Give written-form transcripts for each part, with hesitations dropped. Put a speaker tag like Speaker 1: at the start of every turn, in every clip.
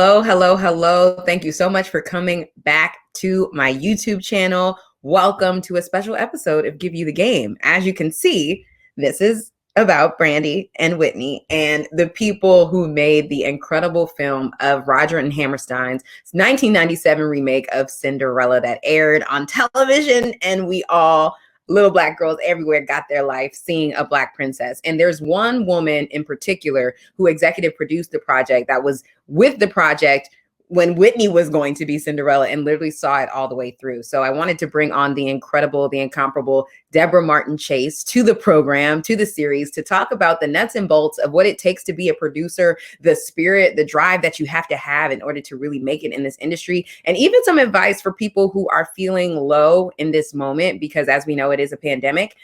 Speaker 1: Hello, hello, hello. Thank you so much for coming back to my YouTube channel. Welcome to a special episode of Give You the Game. As you can see, this is about Brandy and Whitney and the people who made the incredible film of Rodger and Hammerstein's 1997 remake of Cinderella that aired on television, and we all little Black girls everywhere got their life seeing a Black princess. And there's one woman in particular who executive produced the project that was with the project when Whitney was going to be Cinderella and literally saw it all the way through. So I wanted to bring on the incredible, the incomparable Debra Martin-Chase to the program, to the series, to talk about the nuts and bolts of what it takes to be a producer, the spirit, the drive that you have to have in order to really make it in this industry, and even some advice for people who are feeling low in this moment, because as we know, it is a pandemic.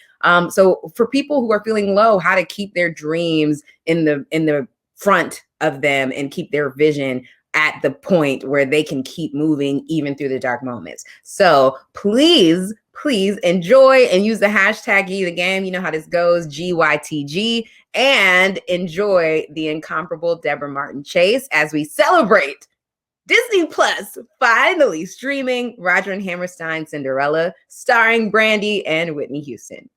Speaker 1: So for people who are feeling low, how to keep their dreams in the front of them and keep their vision at the point where they can keep moving even through the dark moments. So please enjoy and use the hashtag Give You the Game. You know how this goes, GYTG, and enjoy the incomparable Debra Martin-Chase as we celebrate Disney Plus finally streaming Rodger and Hammerstein Cinderella, starring Brandy and Whitney Houston.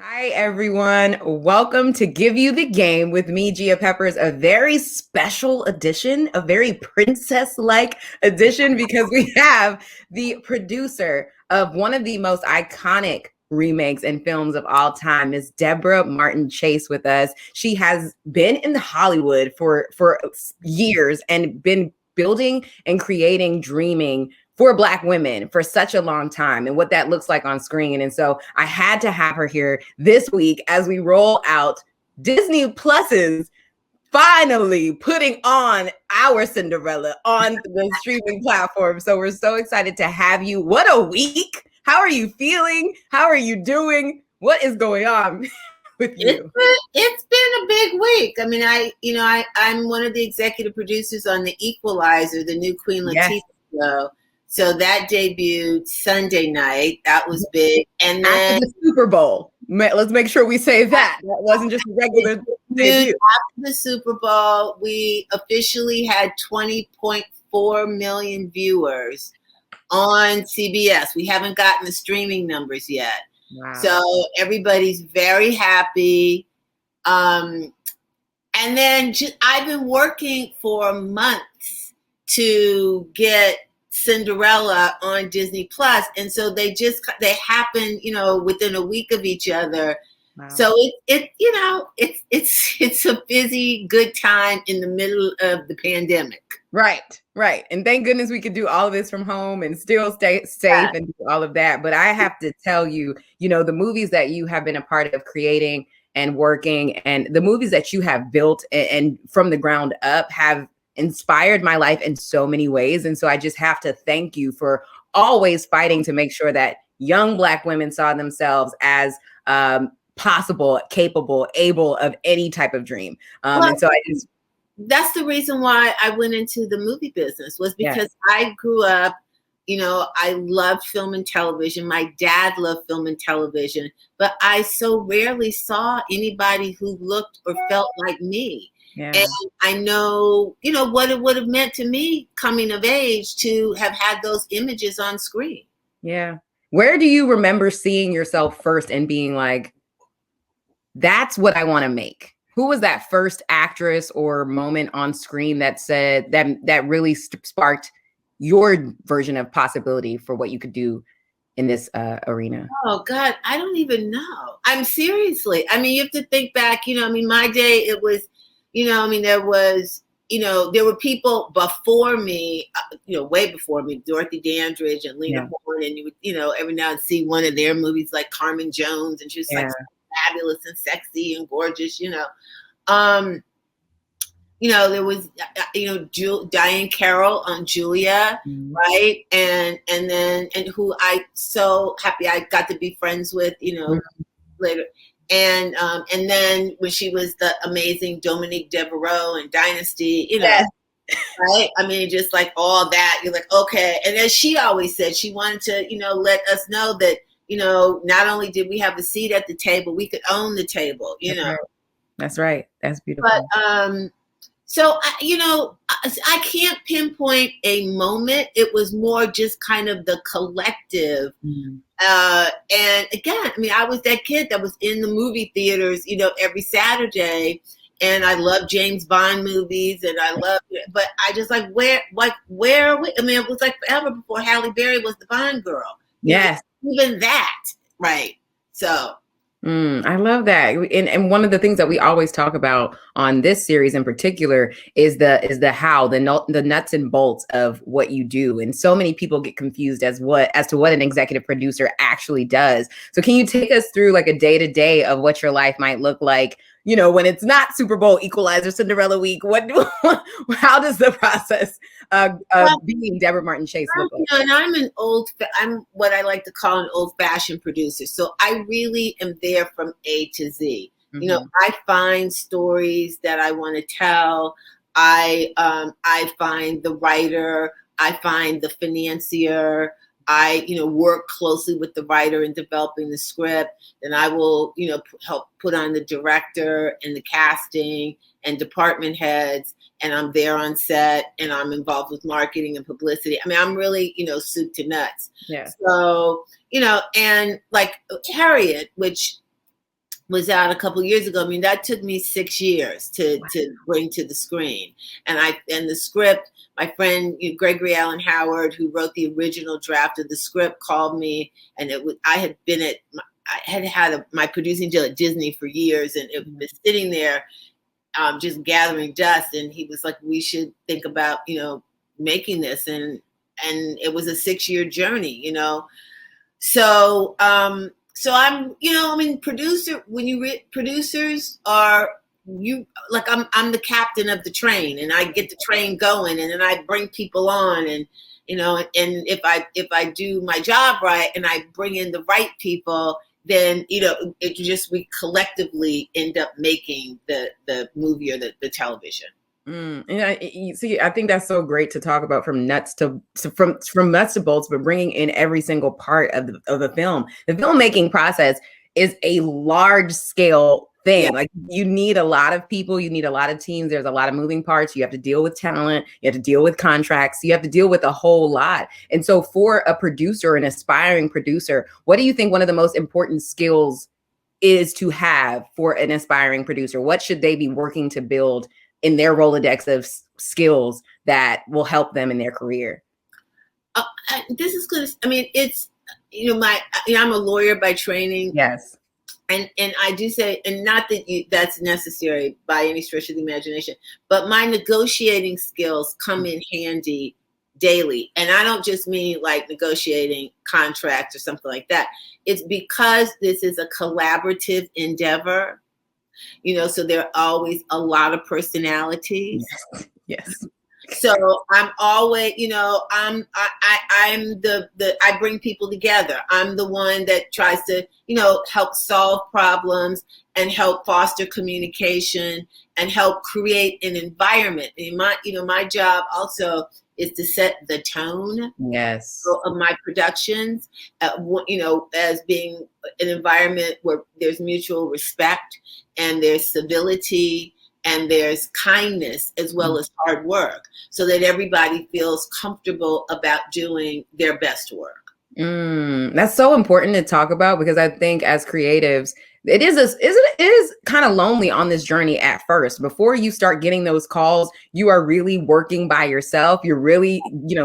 Speaker 1: Hi, everyone. Welcome to Give You the Game with me, Gia Peppers, a very special edition, a very princess-like edition, because we have the producer of one of the most iconic remakes and films of all time, Ms. Debra Martin-Chase, with us. She has been in Hollywood for years and been building and creating, dreaming for Black women for such a long time and what that looks like on screen. And so I had to have her here this week as we roll out Disney Plus's finally putting on our Cinderella on the streaming platform. So we're so excited to have you. What a week. How are you feeling? How are you doing? What is going on with you?
Speaker 2: It's been a big week. I mean, I'm one of the executive producers on The Equalizer, the new Queen Latifah show. So that debuted Sunday night. That was big. And then
Speaker 1: after the Super Bowl, let's make sure we say that. That wasn't just a regular debut.
Speaker 2: After the Super Bowl, we officially had 20.4 million viewers on CBS. We haven't gotten the streaming numbers yet. Wow. So everybody's very happy. And then I've been working for months to get Cinderella on Disney Plus, and so they happen, within a week of each other. Wow. So it's a busy, good time in the middle of the pandemic.
Speaker 1: Right. And thank goodness we could do all of this from home and still stay safe and do all of that. But I have to tell you, the movies that you have been a part of creating and working, and the movies that you have built and from the ground up have inspired my life in so many ways. And so I just have to thank you for always fighting to make sure that young Black women saw themselves as possible, capable, able of any type of dream. And so
Speaker 2: that's the reason why I went into the movie business, was because I grew up, I loved film and television. My dad loved film and television, but I so rarely saw anybody who looked or felt like me. Yeah. And I know, what it would have meant to me coming of age to have had those images on screen.
Speaker 1: Yeah. Where do you remember seeing yourself first and being like, that's what I want to make? Who was that first actress or moment on screen that said that really sparked your version of possibility for what you could do in this arena?
Speaker 2: Oh God, I don't even know. I'm seriously. I mean, you have to think back, my day, it was, there was, there were people before me, way before me, Dorothy Dandridge and Lena Horne, and you would, every now and see one of their movies like Carmen Jones, and she was like fabulous and sexy and gorgeous, there was, Diane Carroll on Julia, right? And who I so happy I got to be friends with, later. And then when she was the amazing Dominique Devereaux and Dynasty, right? I mean, just like all that, you're like, okay. And as she always said, she wanted to, let us know that, not only did we have a seat at the table, we could own the table,
Speaker 1: That's right. That's beautiful.
Speaker 2: But So, I can't pinpoint a moment. It was more just kind of the collective. And again, I mean, I was that kid that was in the movie theaters, every Saturday. And I love James Bond movies, and I love it. But I just where are we? I mean, it was like forever before Halle Berry was the Bond girl.
Speaker 1: Yes.
Speaker 2: Even that, right? So.
Speaker 1: I love that. And one of the things that we always talk about on this series in particular is the the nuts and bolts of what you do. And so many people get confused as to what an executive producer actually does. So can you take us through like a day-to-day of what your life might look like, when it's not Super Bowl, Equalizer, Cinderella week? How does the process of being Debra Martin-Chase look like?
Speaker 2: And I'm what I like to call an old-fashioned producer. So I really am there from A to Z. Mm-hmm. I find stories that I want to tell. I find the writer. I find the financier. I, work closely with the writer in developing the script. Then I will, help put on the director and the casting and department heads. And I'm there on set, and I'm involved with marketing and publicity. I mean, I'm really, soup to nuts.
Speaker 1: Yeah.
Speaker 2: So, and like Harriet, which was out a couple of years ago. I mean, that took me 6 years to bring to the screen. And the script, my friend Gregory Allen Howard, who wrote the original draft of the script, called me, and I had had my producing deal at Disney for years, and it was sitting there, just gathering dust. And he was like, "We should think about, making this." And it was a 6-year journey, So, so I'm, producers are, I'm the captain of the train, and I get the train going, and then I bring people on, and, and if I do my job right and I bring in the right people, then, we collectively end up making the movie or the television.
Speaker 1: And I think that's so great to talk about from nuts to bolts, but bringing in every single part of the film. The filmmaking process is a large scale thing. Yeah. Like, you need a lot of people, you need a lot of teams. There's a lot of moving parts. You have to deal with talent. You have to deal with contracts. You have to deal with a whole lot. And so for a producer, an aspiring producer, what do you think one of the most important skills is to have for an aspiring producer? What should they be working to build in their Rolodex of skills that will help them in their career?
Speaker 2: This is good. I mean, it's, I'm a lawyer by training.
Speaker 1: Yes.
Speaker 2: And I do say, and not that that's necessary by any stretch of the imagination, but my negotiating skills come in handy daily. And I don't just mean like negotiating contracts or something like that. It's because this is a collaborative endeavor. So there are always a lot of personalities.
Speaker 1: Yes.
Speaker 2: So I'm always, I bring people together. I'm the one that tries to, help solve problems and help foster communication and help create an environment. And my job also is to set the tone.
Speaker 1: Yes.
Speaker 2: Of my productions, as being an environment where there's mutual respect and there's civility and there's kindness as well as hard work, so that everybody feels comfortable about doing their best work.
Speaker 1: That's so important to talk about, because I think as creatives, it is kind of lonely on this journey at first. Before you start getting those calls, you are really working by yourself. You're really,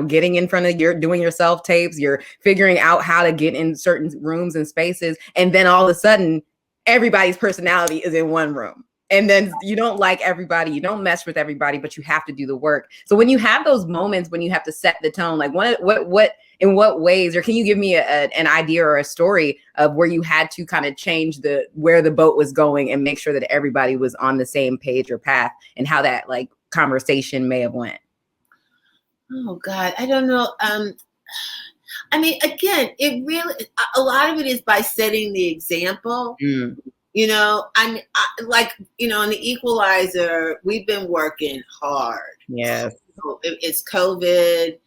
Speaker 1: getting in front of doing your self tapes. You're figuring out how to get in certain rooms and spaces. And then all of a sudden, everybody's personality is in one room. And then you don't like everybody, you don't mess with everybody, but you have to do the work. So when you have those moments when you have to set the tone, like what in what ways, or can you give me an idea or a story of where you had to kind of change where the boat was going and make sure that everybody was on the same page or path, and how that like conversation may have went?
Speaker 2: Oh God, I don't know. I mean, again, a lot of it is by setting the example. I'm in the Equalizer, we've been working hard.
Speaker 1: Yes.
Speaker 2: It's COVID.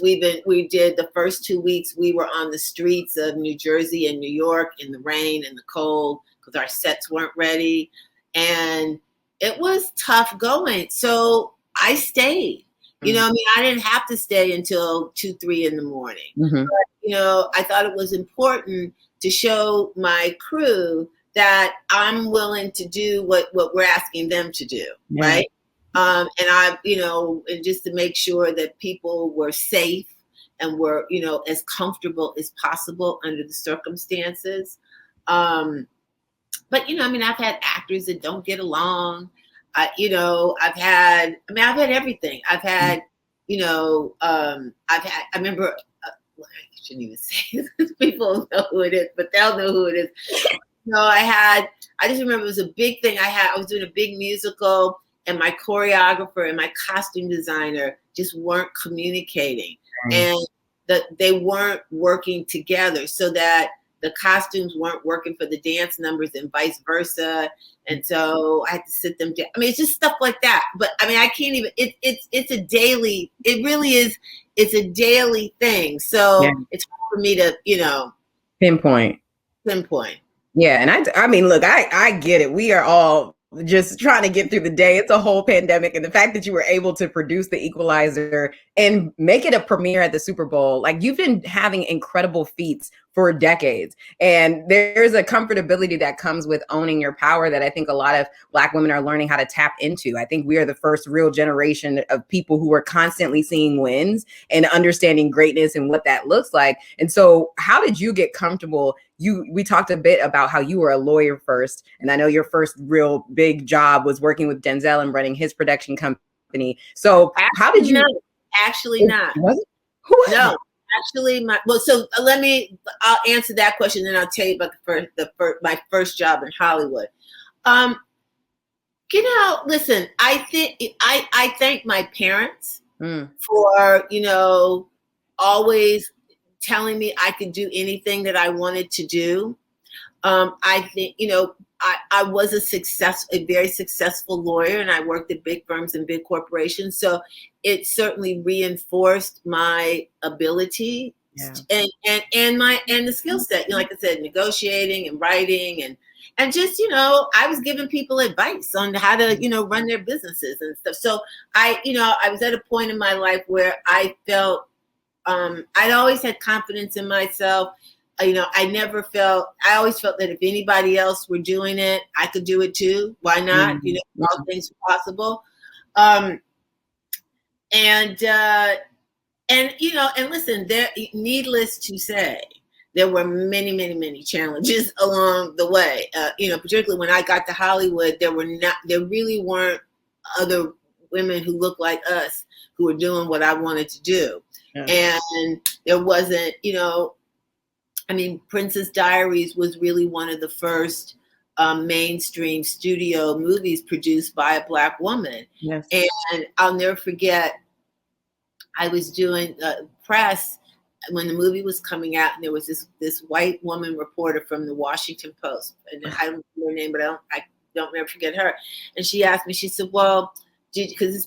Speaker 2: We did the first 2 weeks, we were on the streets of New Jersey and New York in the rain and the cold because our sets weren't ready. And, it was tough going. So I stayed. You know, I mean, I didn't have to stay until 2, 3 in the morning.
Speaker 1: Mm-hmm.
Speaker 2: But, you know, I thought it was important to show my crew that I'm willing to do what we're asking them to do, right? And I, you know, and just to make sure that people were safe and were, you know, as comfortable as possible under the circumstances. But, you know, I mean, I've had actors that don't get along. You know, I've had everything. I've had, you know, I remember, well, I shouldn't even say this. People know who it is, but they'll know who it is. No, I just remember it was a big thing. I was doing a big musical, and my choreographer and my costume designer just weren't communicating, and they weren't working together, so that the costumes weren't working for the dance numbers and vice versa. And so I had to sit them down. I mean, it's just stuff like that. But I mean, I can't even, it's a daily, it really is, it's a daily thing. So it's hard for me to, you know,
Speaker 1: pinpoint. Yeah. And I mean, look, I get it. We are all just trying to get through the day. It's a whole pandemic. And the fact that you were able to produce The Equalizer and make it a premiere at the Super Bowl, like, you've been having incredible feats for decades. And there's a comfortability that comes with owning your power that I think a lot of Black women are learning how to tap into. I think we are the first real generation of people who are constantly seeing wins and understanding greatness and what that looks like. And so how did you get comfortable? We talked a bit about how you were a lawyer first. And I know your first real big job was working with Denzel and running his production company. So how did you?
Speaker 2: Actually not.
Speaker 1: Was it? Who was
Speaker 2: no.
Speaker 1: it?
Speaker 2: Actually, I'll answer that question, then I'll tell you about my first job in Hollywood. You know, listen, I thank my parents for, you know, always telling me I could do anything that I wanted to do. I think, you know, I was a very successful lawyer, and I worked at big firms and big corporations. So it certainly reinforced my ability and the skill set. You know, like I said, negotiating and writing and just, you know, I was giving people advice on how to, you know, run their businesses and stuff. So I was at a point in my life where I felt I'd always had confidence in myself. You know, I always felt that if anybody else were doing it, I could do it too. Why not? You know, all things are possible. And you know, and listen, needless to say, there were many, many, many challenges along the way. You know, particularly when I got to Hollywood, there really weren't other women who looked like us who were doing what I wanted to do. And there wasn't, you know, I mean, Princess Diaries was really one of the first mainstream studio movies produced by a Black woman.
Speaker 1: Yes.
Speaker 2: And I'll never forget, I was doing press when the movie was coming out, and there was this white woman reporter from the Washington Post, and I don't know her name, but I don't never forget her. And she asked me, she said, "Well, because it's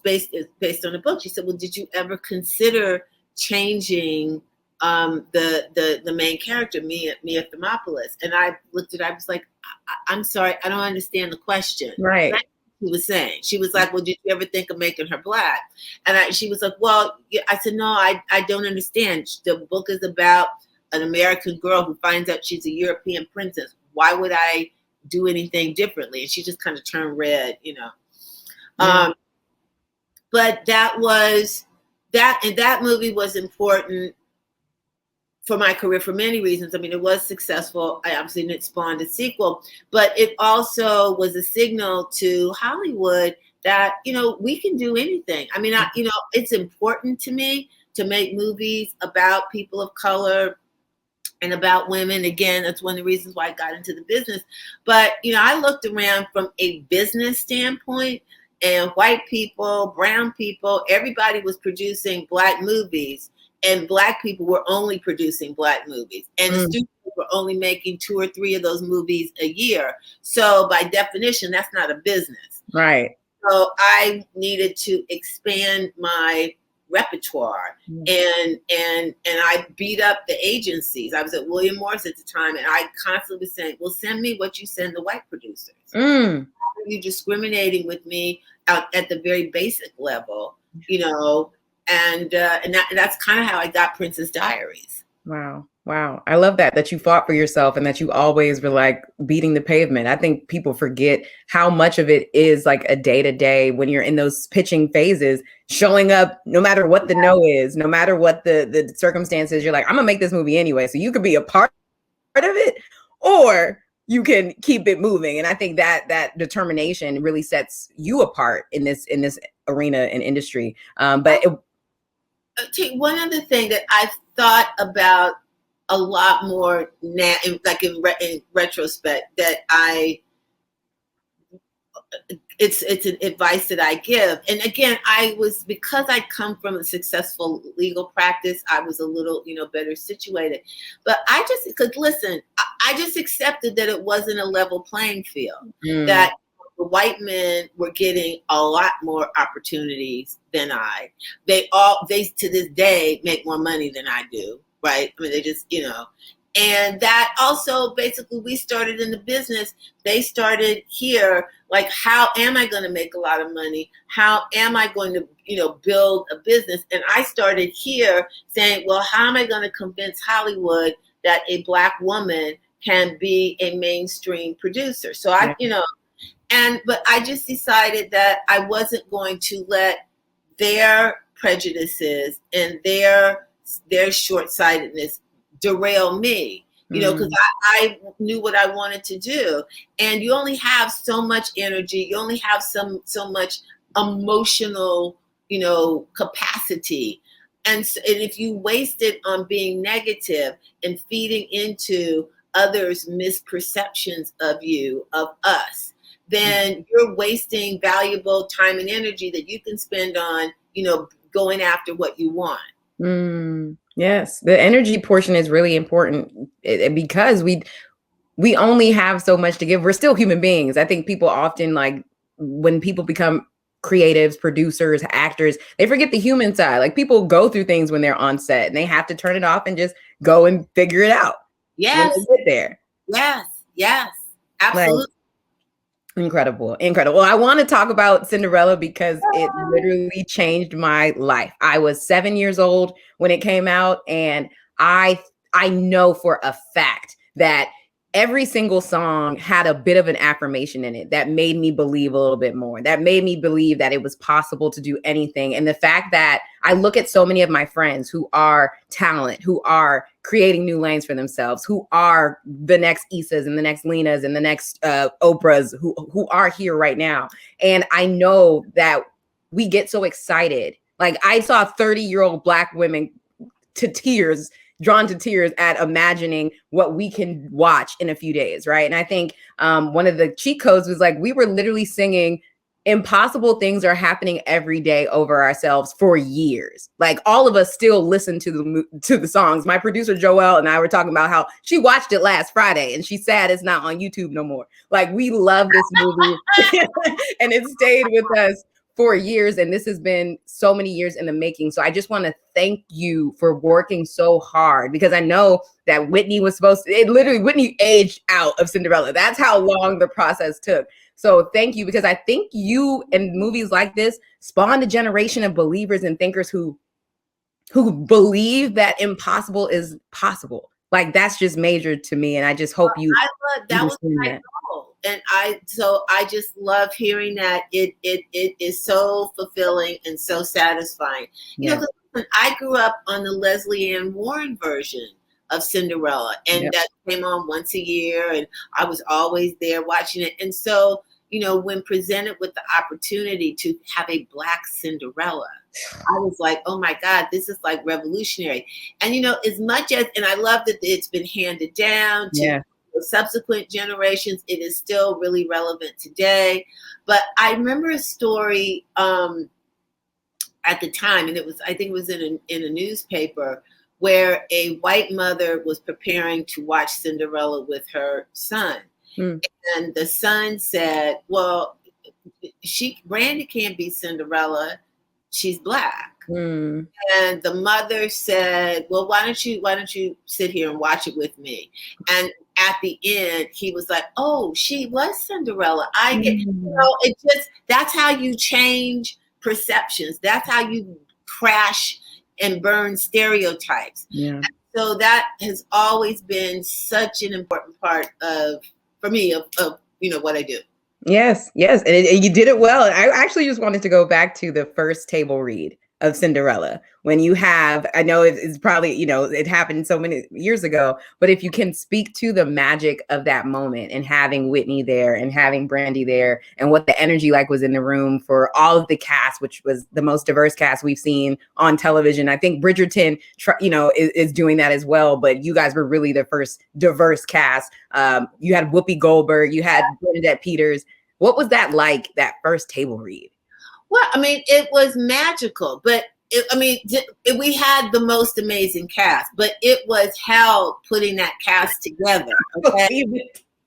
Speaker 2: based on a book," she said, "Well, did you ever consider changing the main character, Mia Thermopolis?" And I looked at her, I was like, I'm sorry, I don't understand the question.
Speaker 1: Right.
Speaker 2: That's what she was saying. She was like, "Well, did you ever think of making her Black?" And she was like, "Well," I said, "No, I don't understand. The book is about an American girl who finds out she's a European princess. Why would I do anything differently?" And she just kind of turned red, you know. Yeah. But that movie was important for my career for many reasons. I mean, it was successful. I obviously didn't spawn a sequel, but it also was a signal to Hollywood that, you know, we can do anything. I mean, you know, it's important to me to make movies about people of color and about women. Again, that's one of the reasons why I got into the business. But, you know, I looked around from a business standpoint, and white people, brown people, everybody was producing Black movies. And Black people were only producing Black movies, and the studios were only making 2 or 3 of those movies a year. So by definition, that's not a business.
Speaker 1: Right.
Speaker 2: So I needed to expand my repertoire, and I beat up the agencies. I was at William Morris at the time, and I constantly was saying, "Well, send me what you send the white producers." you discriminating with me out at the very basic level, you know? And that's kind of how I got Princess Diaries.
Speaker 1: Wow. Wow. I love that you fought for yourself and that you always were like beating the pavement. I think people forget how much of it is like a day to day when you're in those pitching phases, showing up no matter what the no is, no matter what the circumstances. You're like, I'm gonna make this movie anyway. So you could be a part of it or you can keep it moving. And I think that determination really sets you apart in this arena and industry. But
Speaker 2: one other thing that I've thought about a lot more now, in retrospect, that it's an advice that I give. And again, because I come from a successful legal practice, I was a little, better situated. But I just accepted that it wasn't a level playing field, that the white men were getting a lot more opportunities than I. They to this day make more money than I do. Right. I mean, they just, and that also basically we started in the business. They started here. Like, how am I going to make a lot of money? How am I going to, build a business? And I started here saying, well, how am I going to convince Hollywood that a Black woman can be a mainstream producer? So but I just decided that I wasn't going to let their prejudices and their short-sightedness derail me, because I knew what I wanted to do. And you only have so much energy. You only have so much emotional, capacity. And if you waste it on being negative and feeding into others' misperceptions of you, of us, then you're wasting valuable time and energy that you can spend on, going after what you want.
Speaker 1: Yes, the energy portion is really important because we only have so much to give. We're still human beings. I think people often, like, when people become creatives, producers, actors, they forget the human side. Like, people go through things when they're on set and they have to turn it off and just go and figure it out.
Speaker 2: Yes.
Speaker 1: When they get there.
Speaker 2: Yes, absolutely.
Speaker 1: Like, incredible. Well, I want to talk about Cinderella because it literally changed my life. I was 7 years old when it came out, and I know for a fact that every single song had a bit of an affirmation in it that made me believe a little bit more, that made me believe that it was possible to do anything. And the fact that I look at so many of my friends who are talent, who are creating new lanes for themselves, who are the next Isas and the next Lenas and the next Oprahs who are here right now. And I know that we get so excited. Like, I saw 30-year-old Black women drawn to tears at imagining what we can watch in a few days, right? And I think one of the cheat codes was like, we were literally singing impossible things are happening every day over ourselves for years. Like, all of us still listen to the songs. My producer Joelle and I were talking about how she watched it last Friday and she's sad it's not on YouTube no more. Like, we love this movie and it stayed with us for years, and this has been so many years in the making. So I just want to thank you for working so hard, because I know that Whitney aged out of Cinderella. That's how long the process took. So thank you, because I think you and movies like this spawned a generation of believers and thinkers who believe that impossible is possible. Like, that's just major to me, and I just hope you.
Speaker 2: That was my goal, and I just love hearing that. It is so fulfilling and so satisfying.
Speaker 1: Yeah.
Speaker 2: I grew up on the Leslie Ann Warren version of Cinderella, and that came on once a year, and I was always there watching it. And so, when presented with the opportunity to have a Black Cinderella, I was like, oh my God, this is like revolutionary. And, as much as, and I love that it's been handed down to subsequent generations, it is still really relevant today. But I remember a story at the time, and I think it was in a newspaper, where a white mother was preparing to watch Cinderella with her son. And the son said, well, Brandy can't be Cinderella. She's Black. And the mother said, well, why don't you sit here and watch it with me? at the end, he was like, "Oh, she was Cinderella." I get, it just, that's how you change perceptions. That's how you crash and burn stereotypes.
Speaker 1: Yeah.
Speaker 2: So that has always been such an important part of, for me, of what I do.
Speaker 1: Yes, yes. And you did it well. And I actually just wanted to go back to the first table read of Cinderella. When you have, I know it's probably, it happened so many years ago, but if you can speak to the magic of that moment and having Whitney there and having Brandy there and what the energy like was in the room for all of the cast, which was the most diverse cast we've seen on television. I think Bridgerton, is doing that as well, but you guys were really the first diverse cast. You had Whoopi Goldberg, you had Bernadette Peters. What was that like, that first table read?
Speaker 2: Well, I mean, it was magical, but we had the most amazing cast, but it was hell putting that cast together. Okay?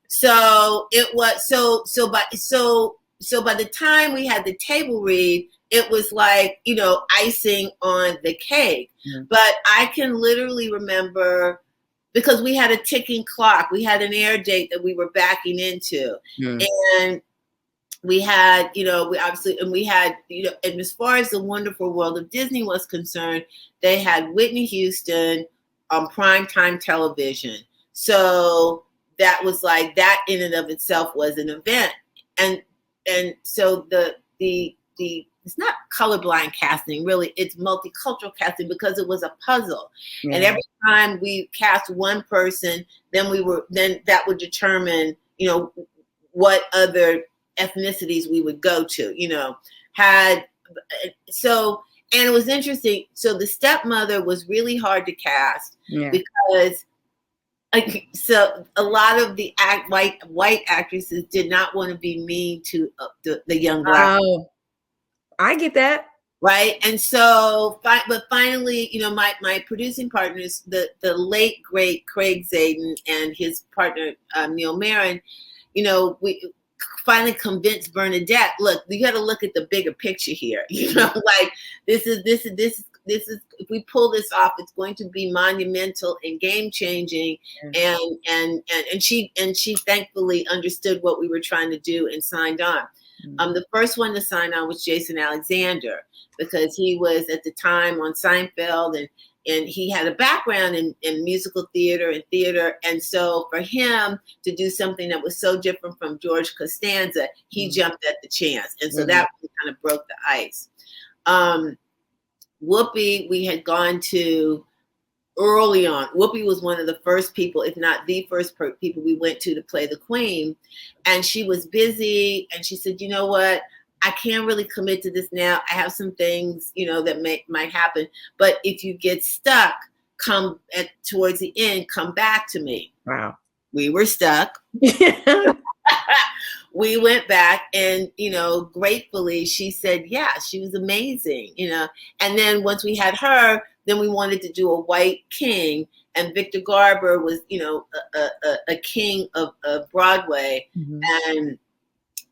Speaker 2: So it was so by the time we had the table read, it was like, icing on the cake. Mm. But I can literally remember, because we had a ticking clock, we had an air date that we were backing into, and we had, we obviously, and we had, and as far as the wonderful world of Disney was concerned, they had Whitney Houston on primetime television. So that was like, that in and of itself was an event. And so the it's not colorblind casting, really, it's multicultural casting, because it was a puzzle. Yeah. And every time we cast one person, then that would determine, what other ethnicities we would go to, and it was interesting. So the stepmother was really hard to cast, because so a lot of the white actresses did not want to be mean to the young black.
Speaker 1: Oh, I get that.
Speaker 2: Right. And but finally, my producing partners, the late great Craig Zaden and his partner, Neil Marin, we finally convinced Bernadette, look, you got to look at the bigger picture here. Like this is, if we pull this off, it's going to be monumental and game changing. And she thankfully understood what we were trying to do and signed on. The first one to sign on was Jason Alexander, because he was at the time on Seinfeld, and he had a background in musical theater and theater. And so for him to do something that was so different from George Costanza, he jumped at the chance. And so that kind of broke the ice. Whoopi, we had gone to early on. Whoopi was one of the first people, if not the first people we went to play the Queen. And she was busy. And she said, you know what? I can't really commit to this now. I have some things, that might happen. But if you get stuck, towards the end, come back to me.
Speaker 1: Wow.
Speaker 2: We were stuck. We went back, and, gratefully she said, yeah, she was amazing, And then once we had her, then we wanted to do a white king. And Victor Garber was, a king of Broadway. Mm-hmm. And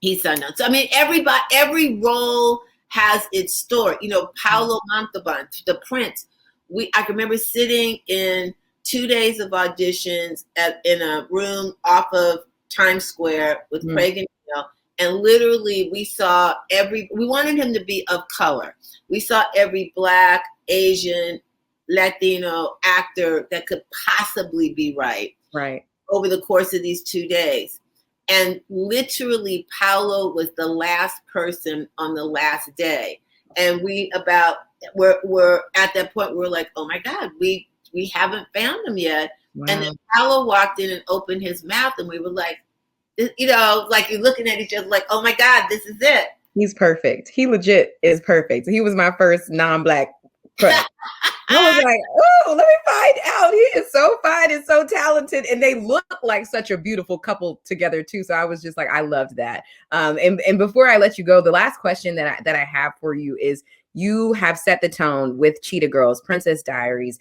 Speaker 2: he signed on. So, I mean, every role has its story. Paolo Montalban, the Prince. I can remember sitting in 2 days of auditions in a room off of Times Square with Craig and Neil, and literally we wanted him to be of color. We saw every Black, Asian, Latino actor that could possibly be right over the course of these 2 days. And literally, Paolo was the last person on the last day. And we're at that point, we're like, oh my God, we haven't found him yet. Wow. And then Paolo walked in and opened his mouth, and we were like, like you're looking at each other like, oh my God, this is it.
Speaker 1: He's perfect. He legit is perfect. He was my first non-Black crush. I was like, oh, let me find out. He is so fine and so talented. And they look like such a beautiful couple together too. So I was just like, I loved that. And before I let you go, the last question that I have for you is, you have set the tone with Cheetah Girls, Princess Diaries,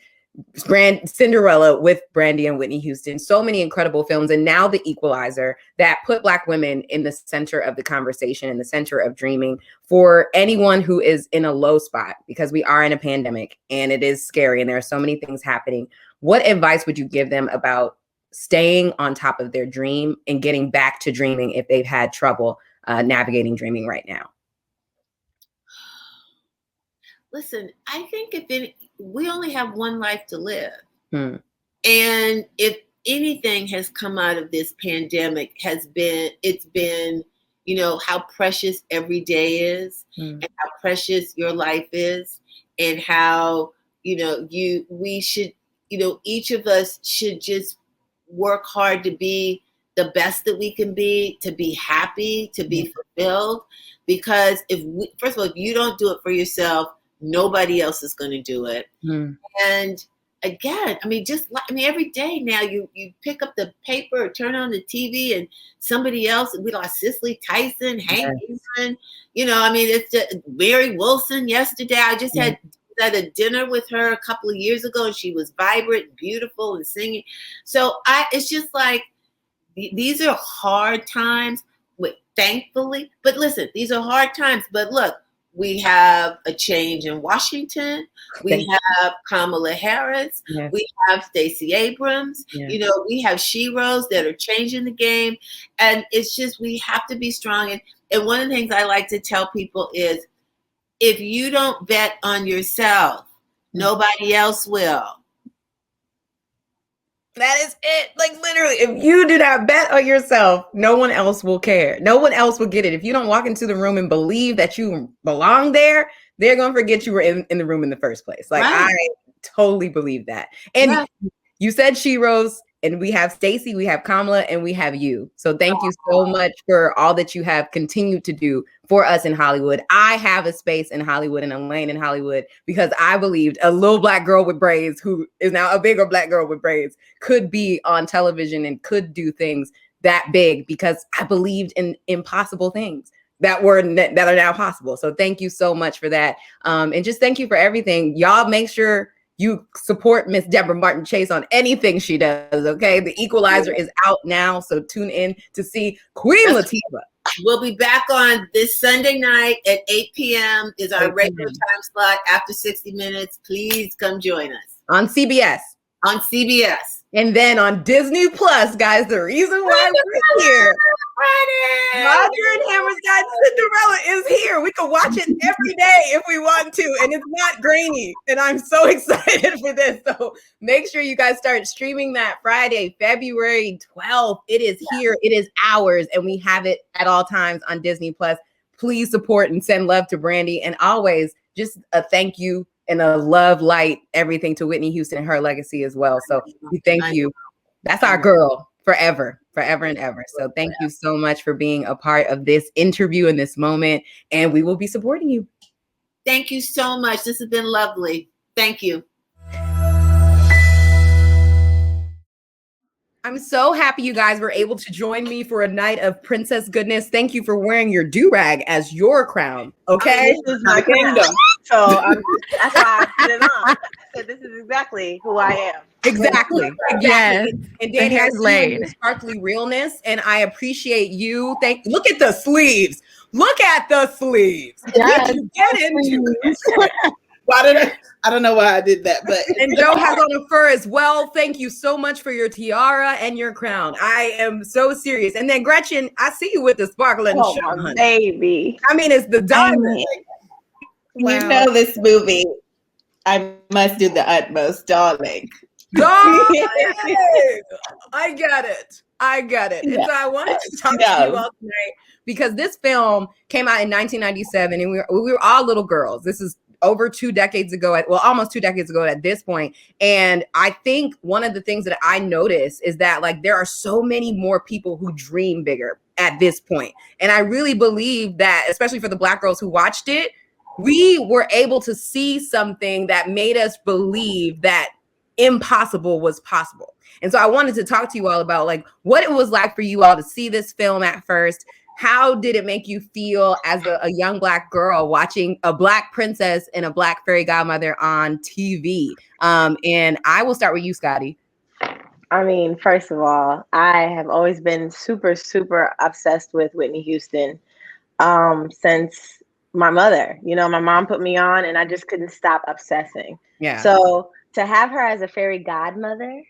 Speaker 1: Cinderella with Brandy and Whitney Houston, so many incredible films, and now The Equalizer, that put Black women in the center of the conversation, in the center of dreaming for anyone who is in a low spot, because we are in a pandemic and it is scary and there are so many things happening. What advice would you give them about staying on top of their dream and getting back to dreaming if they've had trouble navigating dreaming right now?
Speaker 2: Listen, I think we only have one life to live. And if anything has come out of this pandemic, it's been, how precious every day is, and how precious your life is, and how, we should, each of us should just work hard to be the best that we can be, to be happy, to be fulfilled. Because first of all, if you don't do it for yourself, nobody else is going to do it. And again, every day now you pick up the paper or turn on the TV and somebody else, we lost Cicely Tyson, Hank Aaron, it's just Mary Wilson yesterday. I just had a dinner with her a couple of years ago, and she was vibrant and beautiful and singing. So it's just like, these are hard times, thankfully. But listen, these are hard times. But look, we have a change in Washington. We have Kamala Harris. We have Stacey Abrams. We have sheroes that are changing the game. And it's just, we have to be strong. And one of the things I like to tell people is, if you don't bet on yourself, nobody else will.
Speaker 1: That is it. Like, literally, if you do not bet on yourself, no one else will care. No one else will get it. If you don't walk into the room and believe that you belong there, they're going to forget you were in the room in the first place. Like, I totally believe that. And you said sheroes, and we have Stacey, we have Kamala, and we have you. So thank you so much for all that you have continued to do for us in Hollywood. I have a space in Hollywood and a lane in Hollywood because I believed a little Black girl with braids, who is now a bigger Black girl with braids, could be on television and could do things that big, because I believed in impossible things that are now possible. So thank you so much for that. And just thank you for everything. Y'all make sure you support Miss Debra Martin-Chase on anything she does, okay? The Equalizer is out now, so tune in to see Queen Latifah.
Speaker 2: We'll be back on this Sunday night at 8 p.m. is our regular time slot after 60 Minutes. Please come join us.
Speaker 1: On CBS.
Speaker 2: On CBS.
Speaker 1: And then on Disney Plus, guys, the reason why we're here. Rodger and Hammerstein Cinderella is here. We can watch it every day if we want to, and it's not grainy. And I'm so excited for this. So make sure you guys start streaming that Friday, February 12th. It is here. It is ours, and we have it at all times on Disney Plus. Please support and send love to Brandy, and always just a thank you and a love, light, everything to Whitney Houston and her legacy as well. So we thank you. That's our girl forever and ever. So thank you so much for being a part of this interview in this moment, and we will be supporting you.
Speaker 2: Thank you so much. This has been lovely. Thank you.
Speaker 1: I'm so happy you guys were able to join me for a night of princess goodness. Thank you for wearing your do-rag as your crown. Okay.
Speaker 3: This is my kingdom. So that's why I put it on. I said, this is exactly who I am.
Speaker 1: Exactly.
Speaker 4: Yes.
Speaker 1: And Danny, I see your sparkly realness, and I appreciate you. Look at the sleeves. Look at the sleeves.
Speaker 4: Yes.
Speaker 1: You get into it.
Speaker 3: Why did I don't know why I did that, but
Speaker 1: and Joe has on a fur as well. Thank you so much for your tiara and your crown. I am so serious. And then Gretchen, I see you with the sparkling
Speaker 3: my baby.
Speaker 1: I mean, it's the diamond.
Speaker 4: Wow. You know this movie. I must do the utmost, darling.
Speaker 1: Darling! I get it. And so I wanted to talk to you all tonight because this film came out in 1997, and we were all little girls. This is over 2 decades ago, almost 2 decades ago at this point. And I think one of the things that I noticed is that, like, there are so many more people who dream bigger at this point. And I really believe that, especially for the Black girls who watched it, we were able to see something that made us believe that impossible was possible. And so I wanted to talk to you all about, like, what it was like for you all to see this film at first. How did it make you feel as a young Black girl watching a Black princess and a Black fairy godmother on TV? And I will start with you, Scotty.
Speaker 3: I mean, first of all, I have always been super, super obsessed with Whitney Houston since my mother. You know, my mom put me on, and I just couldn't stop obsessing.
Speaker 1: Yeah.
Speaker 3: So to have her as a fairy godmother,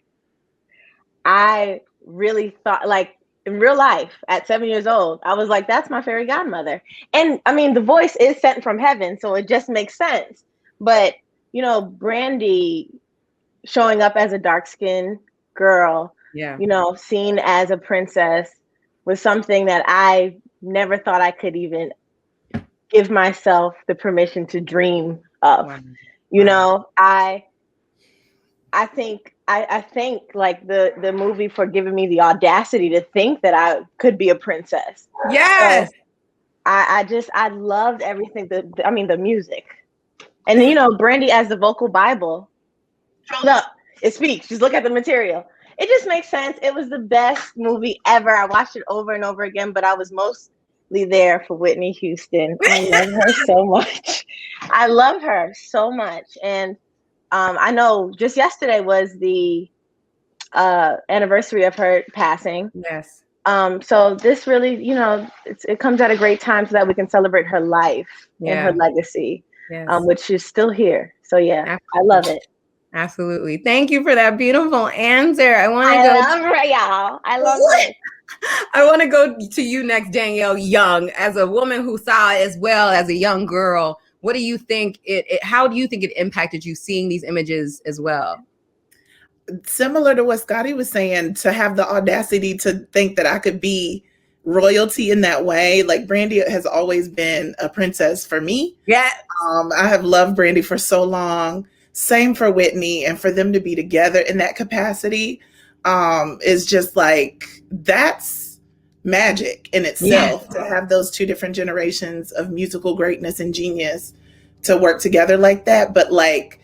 Speaker 3: I really thought, like, in real life, at 7 years old, I was like, that's my fairy godmother. And I mean, the voice is sent from heaven, so it just makes sense. But, you know, Brandy showing up as a dark-skinned girl, you know, seen as a princess, was something that I never thought I could even give myself the permission to dream of. Wow. You know, I think I thank like the movie for giving me the audacity to think that I could be a princess.
Speaker 1: Yes.
Speaker 3: So I loved everything. The music, and you know, Brandy as the vocal Bible showed up. It speaks. Just look at the material. It just makes sense. It was the best movie ever. I watched it over and over again, but I was mostly there for Whitney Houston. I love her so much. I love her so much, and I know just yesterday was the anniversary of her passing.
Speaker 1: Yes.
Speaker 3: So this really, you know, it comes at a great time so that we can celebrate her life and her legacy, which is still here. So yeah, absolutely. I love it.
Speaker 1: Absolutely. Thank you for that beautiful answer. I want to
Speaker 3: love her, y'all. I love her.
Speaker 1: I want to go to you next, Danielle Young, as a woman who saw it as well as a young girl. What do you think how do you think it impacted you seeing these images as well?
Speaker 4: Similar to what Scotty was saying, to have the audacity to think that I could be royalty in that way. Like, Brandy has always been a princess for me.
Speaker 1: Yeah.
Speaker 4: I have loved Brandy for so long. Same for Whitney, and for them to be together in that capacity is just like, that's magic in itself. To have those two different generations of musical greatness and genius to work together like that. But like,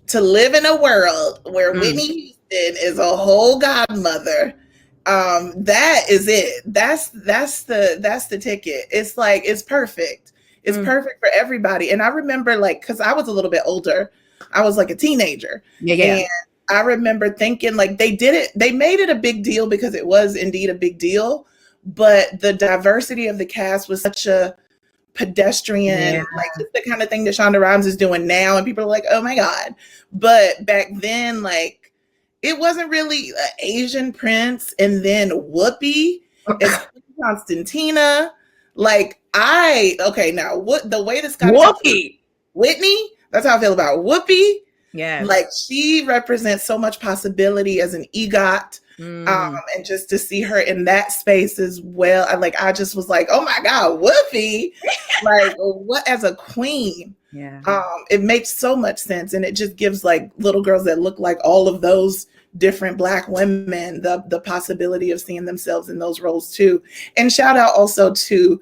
Speaker 4: to live in a world where Whitney Houston is a whole godmother, that is it. That's the ticket. It's like, it's perfect. It's perfect for everybody. And I remember, like, because I was a little bit older, I was like a teenager. And I remember thinking, like, they made it a big deal because it was indeed a big deal. But the diversity of the cast was such a pedestrian, like, it's the kind of thing that Shonda Rhimes is doing now, and people are like, oh my God. But back then, like, it wasn't really an Asian prince, and then Whoopi as Constantina. Like, now what the way this got
Speaker 1: Whoopi,
Speaker 4: Whitney, that's how I feel about Whoopi.
Speaker 1: Yeah,
Speaker 4: like, she represents so much possibility as an EGOT. And just to see her in that space as well, I just was like, oh my God, Whoopi, like, what, as a queen. It makes so much sense, and it just gives like little girls that look like all of those different Black women the possibility of seeing themselves in those roles too. And shout out also to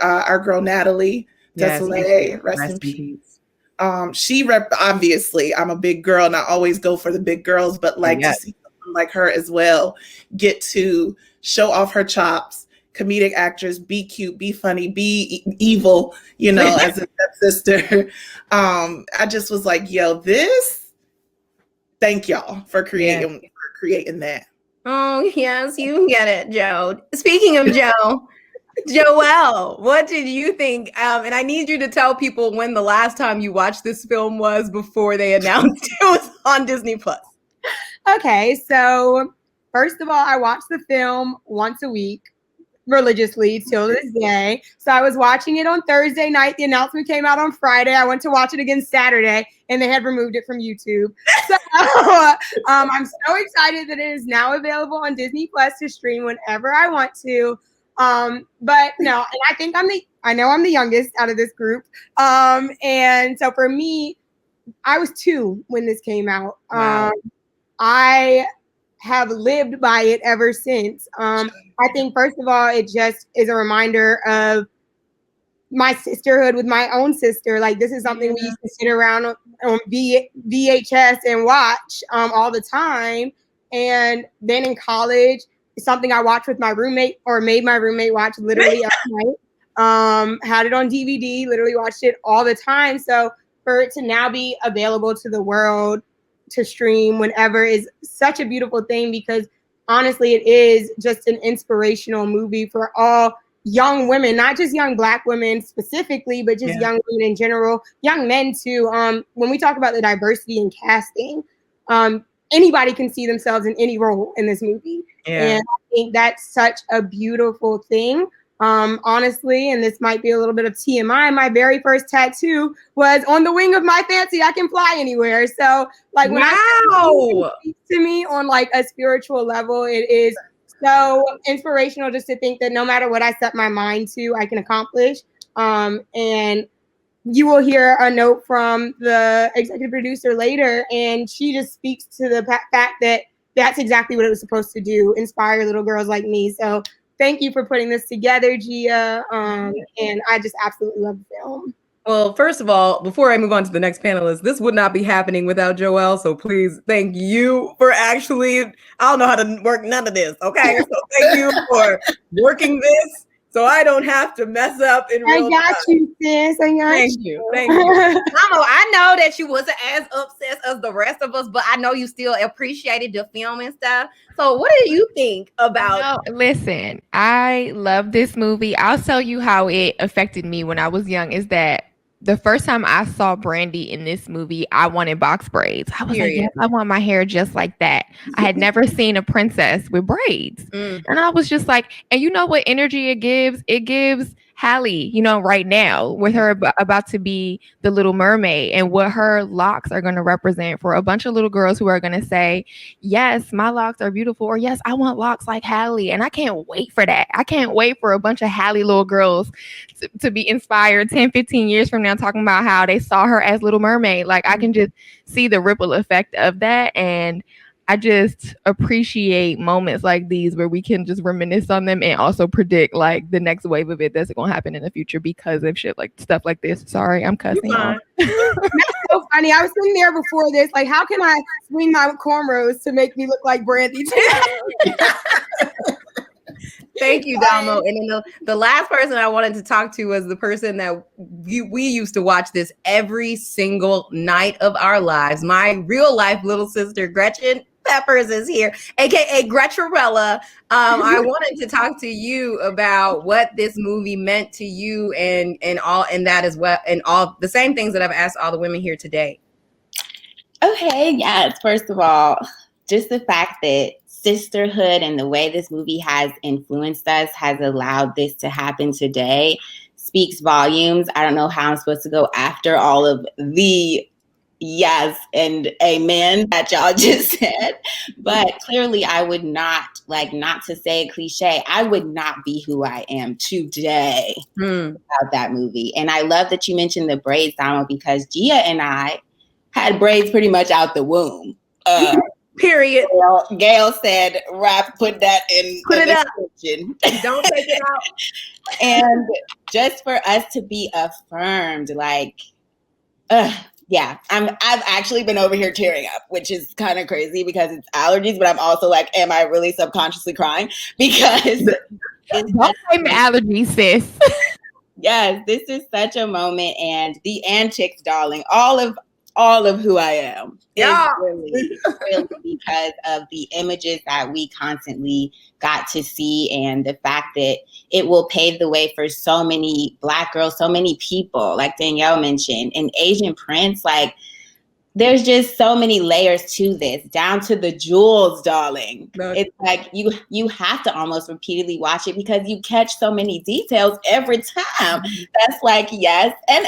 Speaker 4: our girl Natalie Dessler, rest in peace. Obviously, I'm a big girl and I always go for the big girls, but like, to see someone like her as well get to show off her chops, comedic actress, be cute, be funny, be evil, you know, as a stepsister. I just was like, yo, thank y'all for creating that.
Speaker 1: Oh, yes, you get it, Joe. Speaking of Joe, Joelle, what did you think? And I need you to tell people when the last time you watched this film was before they announced it was on Disney+.
Speaker 5: Okay, so first of all, I watch the film once a week religiously till this day. So I was watching it on Thursday night. The announcement came out on Friday. I went to watch it again Saturday, and they had removed it from YouTube. So I'm so excited that it is now available on Disney+ to stream whenever I want to. But no, and I think I know I'm the youngest out of this group. And so for me, I was 2 when this came out.
Speaker 1: Wow.
Speaker 5: I have lived by it ever since. I think, first of all, it just is a reminder of my sisterhood with my own sister. Like, this is something we used to sit around on VHS and watch all the time. And then in college, it's something I watched with my roommate, or made my roommate watch literally every night. Had it on DVD, literally watched it all the time. So for it to now be available to the world to stream whenever is such a beautiful thing, because honestly, it is just an inspirational movie for all young women, not just young Black women specifically, but just young women in general, young men too. When we talk about the diversity in casting, anybody can see themselves in any role in this movie. Yeah. And I think that's such a beautiful thing. Honestly, and this might be a little bit of TMI, my very first tattoo was on the wing of my fancy I can fly anywhere. So like when I speaks to me on like a spiritual level, it is so inspirational just to think that no matter what I set my mind to, I can accomplish. And you will hear a note from the executive producer later, and she just speaks to the fact that that's exactly what it was supposed to do, inspire little girls like me. So thank you for putting this together, Gia. And I just absolutely love the film.
Speaker 1: Well, first of all, before I move on to the next panelist, this would not be happening without Joelle. So please, thank you for actually, I don't know how to work none of this. Okay. So thank you for working this so I don't have to mess up in real time.
Speaker 5: I got you, sis.
Speaker 1: Thank you. Thank you. Mama, I know that you wasn't as obsessed as the rest of us, but I know you still appreciated the film and stuff. So what do you think about?
Speaker 6: Listen, I love this movie. I'll tell you how it affected me when I was young is that the first time I saw Brandy in this movie, I wanted box braids. I was like, yes, I want my hair just like that. I had never seen a princess with braids. And I was just like, and you know what energy it gives? It gives Hallie, you know, right now with her about to be the Little Mermaid and what her locks are going to represent for a bunch of little girls who are going to say, yes, my locks are beautiful, or yes, I want locks like Hallie. And I can't wait for that. I can't wait for a bunch of Hallie little girls to be inspired 10, 15 years from now talking about how they saw her as Little Mermaid. Like I can just see the ripple effect of that. And I just appreciate moments like these where we can just reminisce on them and also predict like the next wave of it that's going to happen in the future because of shit like stuff like this. Sorry, I'm cussing.
Speaker 5: That's so funny. I was sitting there before this, like, how can I swing my cornrows to make me look like Brandy too?
Speaker 1: Thank you, Damo. And then the last person I wanted to talk to was the person that we used to watch this every single night of our lives. My real life little sister, Gretchen Peppers, is here, aka Gretcharella. I wanted to talk to you about what this movie meant to you and that as well, and all the same things that I've asked all the women here today.
Speaker 7: Okay, yes. First of all, just the fact that sisterhood and the way this movie has influenced us has allowed this to happen today speaks volumes. I don't know how I'm supposed to go after all of the yes and amen that y'all just said, but clearly I would not, like, not to say a cliche, I would not be who I am today without that movie. And I love that you mentioned the braids, Damo, because Gia and I had braids pretty much out the womb.
Speaker 1: Period.
Speaker 7: Gail said, put that in
Speaker 1: the
Speaker 7: description.
Speaker 1: Don't take it out.
Speaker 7: And just for us to be affirmed, like, yeah, I've actually been over here tearing up, which is kind of crazy because it's allergies, but I'm also like, am I really subconsciously crying? Because
Speaker 6: don't blame allergies, sis.
Speaker 7: Yes, this is such a moment, and the antics, darling, all of who I am. Yeah, really because of the images that we constantly got to see, and the fact that it will pave the way for so many Black girls, so many people, like Danielle mentioned, an Asian prince. Like, there's just so many layers to this, down to the jewels, darling. No. It's like you have to almost repeatedly watch it because you catch so many details every time. That's like yes and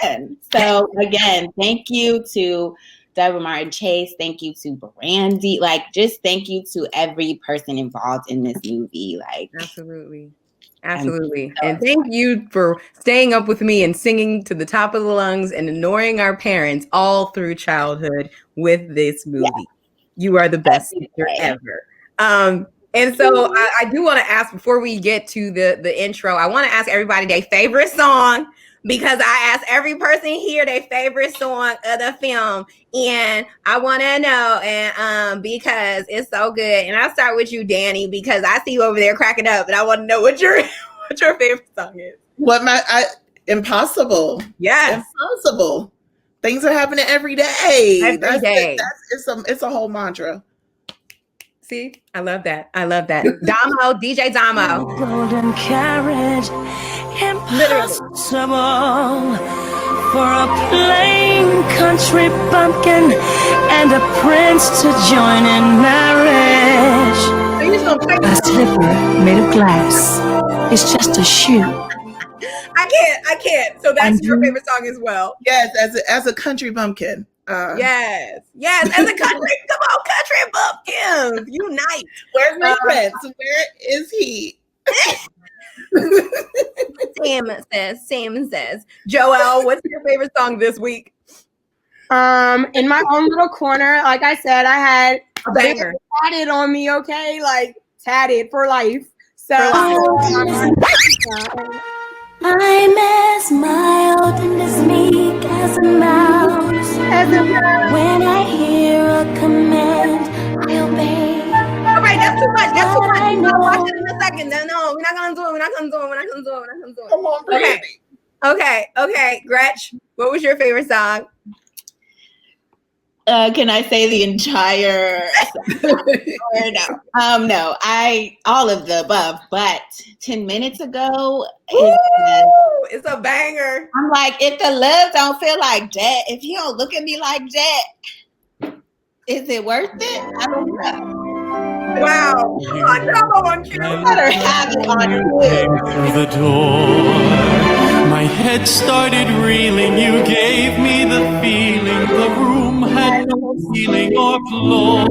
Speaker 7: amen. So again, thank you to Debra Martin-Chase. Thank you to Brandy. Like, just thank you to every person involved in this movie. Like,
Speaker 1: absolutely. And thank you for staying up with me and singing to the top of the lungs and ignoring our parents all through childhood with this movie. Yeah. You are the best sister ever. And so I do want to ask, before we get to the intro, I want to ask everybody their favorite song, because I asked every person here their favorite song of the film, and I want to know, and because it's so good. And I'll start with you, Danny, because I see you over there cracking up, and I want to know what your favorite song is.
Speaker 4: Impossible.
Speaker 1: Yes,
Speaker 4: Impossible. Things are happening every day.
Speaker 1: Every day.
Speaker 4: It's a whole mantra.
Speaker 1: See, I love that. Damo, DJ Damo.
Speaker 8: Golden carriage, impossible. for a plain country bumpkin and a prince to join in marriage. A slipper made of glass is just a shoe.
Speaker 1: I can't. So that's your favorite song as well.
Speaker 4: Yes, as a country bumpkin.
Speaker 1: Yes, as a country. Come on, country bumpkins, unite.
Speaker 4: Where's my prince? Where is he?
Speaker 1: Sam says. Joelle, what's your favorite song this week?
Speaker 5: In my own little corner, like I said, I had
Speaker 1: a banger
Speaker 5: tatted on me. Okay, like tatted for life. So.
Speaker 8: I'm as mild and as meek as a mouse. When I hear a command, I obey.
Speaker 1: All right, that's too much. We're gonna watch it in a second. No, we're not gonna do it.
Speaker 4: Come on, Brandy.
Speaker 1: Okay. Gretch, what was your favorite song?
Speaker 7: Can I say the entire? No. All of the above. But 10 minutes ago,
Speaker 1: it's a banger.
Speaker 7: I'm like, if the love don't feel like that, if he don't look at me like that, is it worth it? I don't know.
Speaker 1: Wow.
Speaker 7: Better have it on
Speaker 9: through the door. My head started reeling. You gave me the feeling. The room had no ceiling or floor.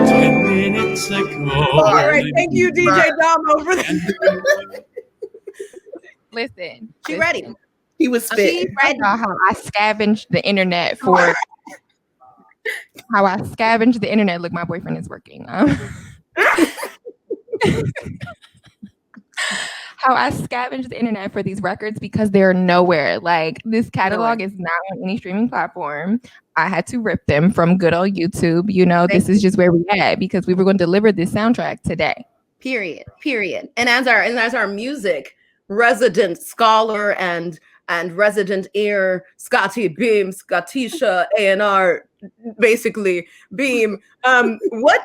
Speaker 9: 10 minutes ago.
Speaker 1: All right, thank you, DJ Damo, for that.
Speaker 6: Listen,
Speaker 1: she ready.
Speaker 4: He was spit.
Speaker 6: I know how I scavenged the internet for. How I scavenged the internet. Look, my boyfriend is working. How I scavenged the internet for these records because they're nowhere. Like, this catalog is not on any streaming platform. I had to rip them from good old YouTube. You know, this is just where we at because we were going to deliver this soundtrack today.
Speaker 1: Period. And as our music resident scholar and resident ear, Scotty Beam, Scottisha A&R, basically Beam. What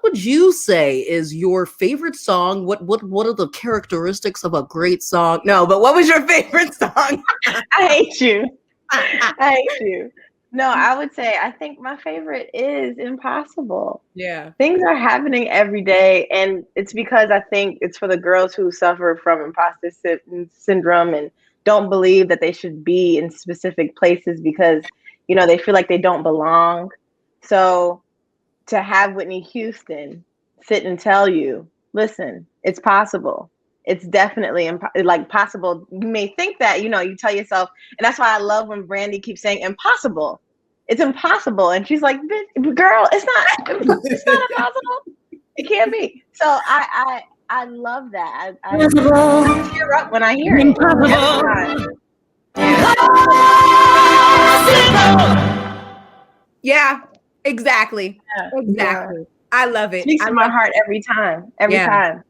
Speaker 1: would you say is your favorite song? What are the characteristics of a great song? No, but what was your favorite song?
Speaker 3: I hate you. I hate you. No, I would say I think my favorite is Impossible.
Speaker 1: Yeah.
Speaker 3: Things are happening every day, and it's because I think it's for the girls who suffer from imposter syndrome and don't believe that they should be in specific places because, you know, they feel like they don't belong. So to have Whitney Houston sit and tell you, listen, it's possible. It's definitely possible. You may think that, you know, you tell yourself, and that's why I love when Brandy keeps saying impossible. It's impossible. And she's like, girl, it's not impossible. It can't be. So I love that. I tear up when I hear it.
Speaker 1: Yeah, exactly.
Speaker 3: Yeah.
Speaker 1: I love it.
Speaker 3: Speaks to my heart every time. Every time.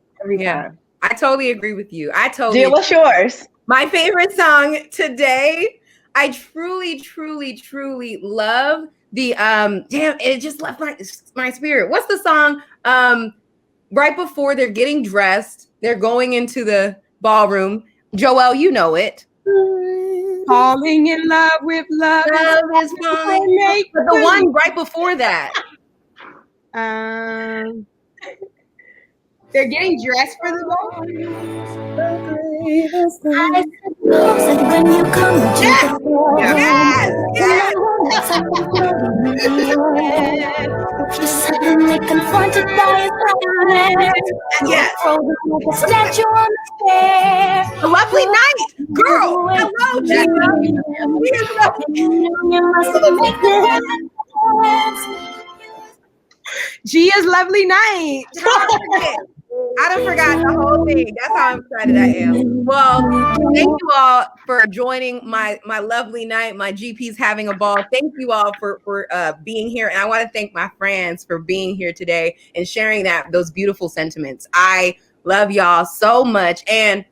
Speaker 1: I totally agree with you.
Speaker 3: Gia, what's yours?
Speaker 1: My favorite song today, I truly love the it just left my spirit. What's the song? Right before they're getting dressed, they're going into the ballroom. Joelle, you know it.
Speaker 5: Falling in love with love.
Speaker 1: Love is falling. But the one right before that.
Speaker 5: They're getting dressed for the ball.
Speaker 8: I suppose that when you come to she's suddenly confronted by a statue on the stair.
Speaker 1: A lovely night, girl. Hello,
Speaker 5: Gia's lovely night.
Speaker 1: I done forgot the whole thing. That's how excited I am. Well, thank you all for joining my lovely night. My GP's having a ball. Thank you all for being here. And I want to thank my friends for being here today and sharing those beautiful sentiments. I love y'all so much. And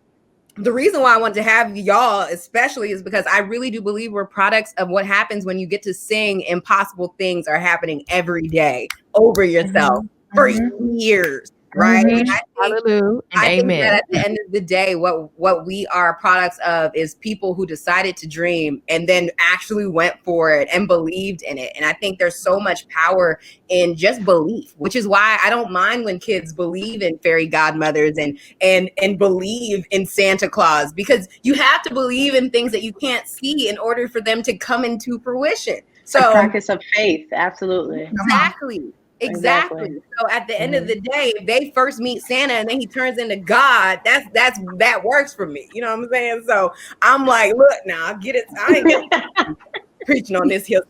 Speaker 1: the reason why I want to have y'all especially is because I really do believe we're products of what happens when you get to sing impossible things are happening every day over yourself for years. right?
Speaker 6: Mm-hmm. Hallelujah.
Speaker 1: I think
Speaker 6: Amen.
Speaker 1: that at the end of the day, what we are products of is people who decided to dream and then actually went for it and believed in it. And I think there's so much power in just belief, which is why I don't mind when kids believe in fairy godmothers and believe in Santa Claus, because you have to believe in things that you can't see in order for them to come into fruition. So
Speaker 3: the practice of faith, absolutely.
Speaker 1: Exactly. So at the end of the day, if they first meet Santa and then he turns into God, that works for me. You know what I'm saying? So I'm like, look, now I get it. I ain't gonna preaching on this here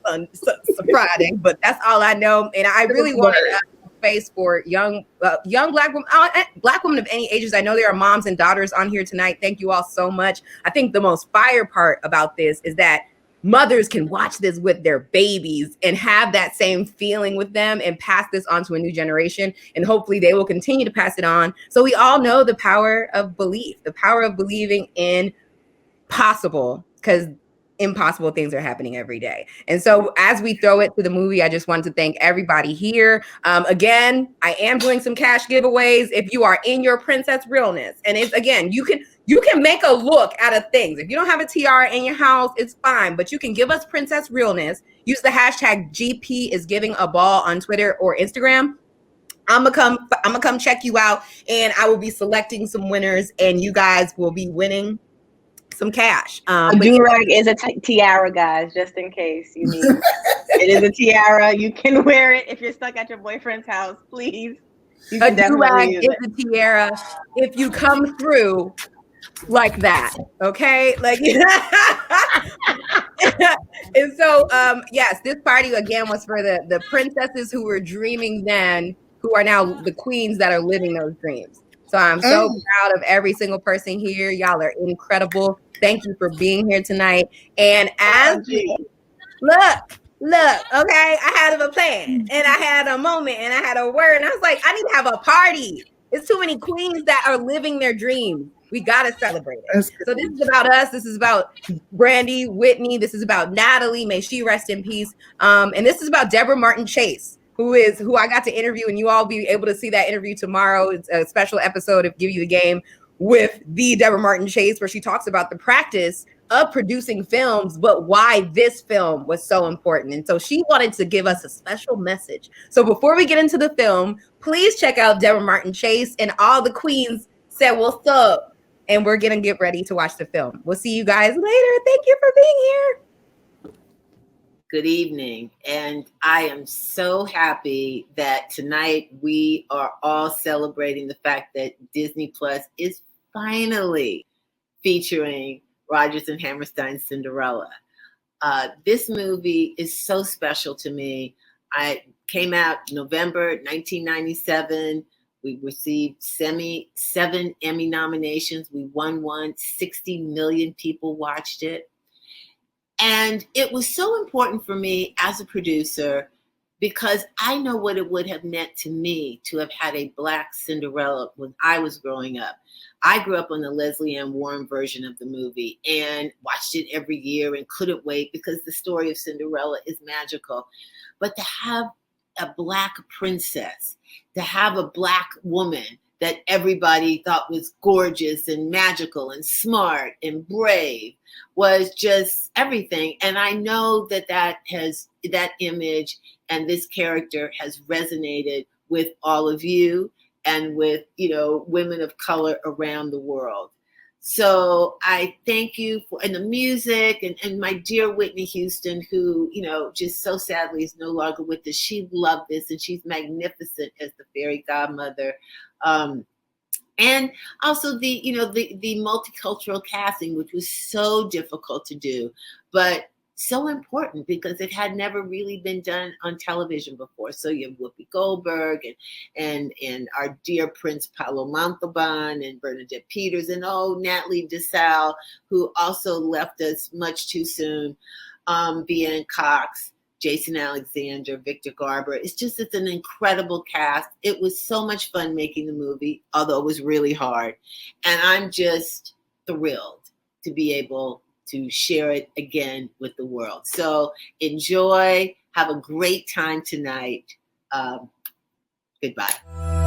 Speaker 1: Friday, but that's all I know. And I really wanted space for young black women of any ages. I know there are moms and daughters on here tonight. Thank you all so much. I think the most fire part about this is that mothers can watch this with their babies and have that same feeling with them and pass this on to a new generation. And hopefully they will continue to pass it on. So we all know the power of belief, the power of believing in possible, because impossible things are happening every day. And so as we throw it to the movie, I just wanted to thank everybody here. Again, I am doing some cash giveaways if you are in your princess realness. And it's, again, you can make a look out of things. If you don't have a tiara in your house, it's fine, but you can give us princess realness. Use the hashtag GP is giving a ball on Twitter or Instagram. I'm gonna come check you out, and I will be selecting some winners, and you guys will be winning some cash.
Speaker 3: A do-rag is a tiara, guys, just in case you need. It is a tiara. You can wear it if you're stuck at your boyfriend's house, please.
Speaker 1: A do-rag is a tiara if you come through like that, okay? Like, and so, yes, this party again was for the princesses who were dreaming then, who are now the queens that are living those dreams. So I'm so proud of every single person here. Y'all are incredible. Thank you for being here tonight. And as look, okay, I had a plan and I had a moment and I had a word and I was like, I need to have a party. It's too many queens that are living their dreams. We got to celebrate it. So this is about us. This is about Brandy, Whitney. This is about Natalie. May she rest in peace. And this is about Debra Martin-Chase, who I got to interview, and you all be able to see that interview tomorrow. It's a special episode of Give You the Game with the Debra Martin-Chase, where she talks about the practice of producing films, but why this film was so important. And so she wanted to give us a special message. So before we get into the film, please check out Debra Martin-Chase, and all the queens said, what's up? And we're going to get ready to watch the film. We'll see you guys later. Thank you for being here.
Speaker 2: Good evening. And I am so happy that tonight we are all celebrating the fact that Disney Plus is finally featuring Rodgers and Hammerstein's Cinderella. This movie is so special to me. I came out November 1997. We received 7 Emmy nominations. We won one. 60 million people watched it. And it was so important for me as a producer because I know what it would have meant to me to have had a Black Cinderella when I was growing up. I grew up on the Leslie Ann Warren version of the movie and watched it every year and couldn't wait because the story of Cinderella is magical. But to have a Black princess, to have a Black woman that everybody thought was gorgeous and magical and smart and brave was just everything. And I know that image and this character has resonated with all of you and with, women of color around the world. So I thank you and the music and my dear Whitney Houston, who, just so sadly is no longer with us. She loved this and she's magnificent as the fairy godmother. And also the multicultural casting, which was so difficult to do, but so important because it had never really been done on television before. So you have Whoopi Goldberg and our dear Prince Paulo Montalban and Bernadette Peters and Natalie Dessau, who also left us much too soon. Bien Cox, Jason Alexander, Victor Garber. It's an incredible cast. It was so much fun making the movie, although it was really hard. And I'm just thrilled to be able to share it again with the world. So enjoy, have a great time tonight. Goodbye.